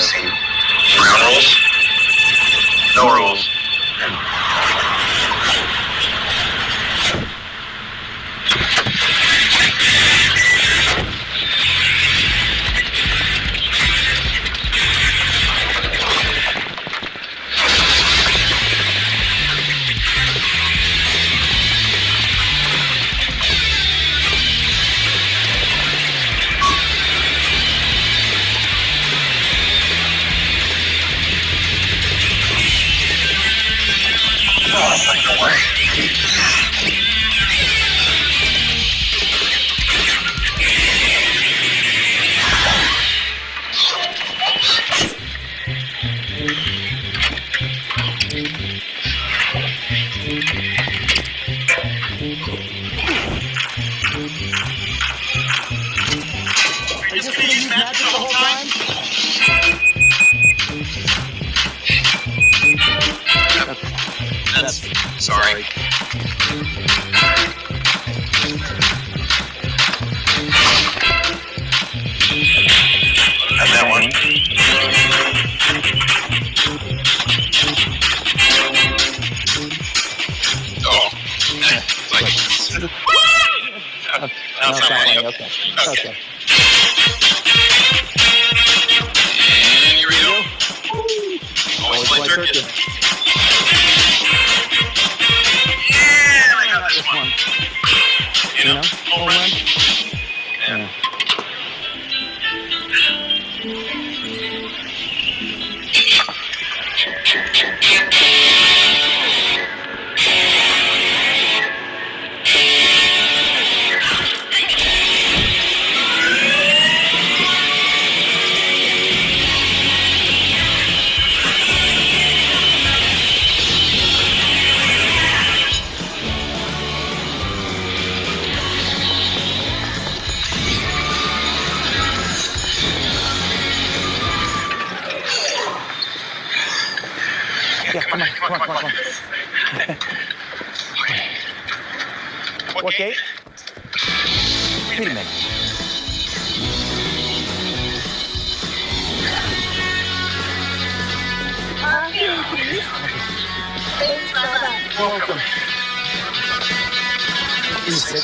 see. Ground rules? No rules. Are you just gonna use magic the whole time? That's sorry. Have that one. Oh, it's like that's not funny. Okay. Okay. And here we go. Always play circus. Yeah, I got this one. You know, home run. Yeah. Yeah, come on. What gate? Wait a minute. Welcome. E6,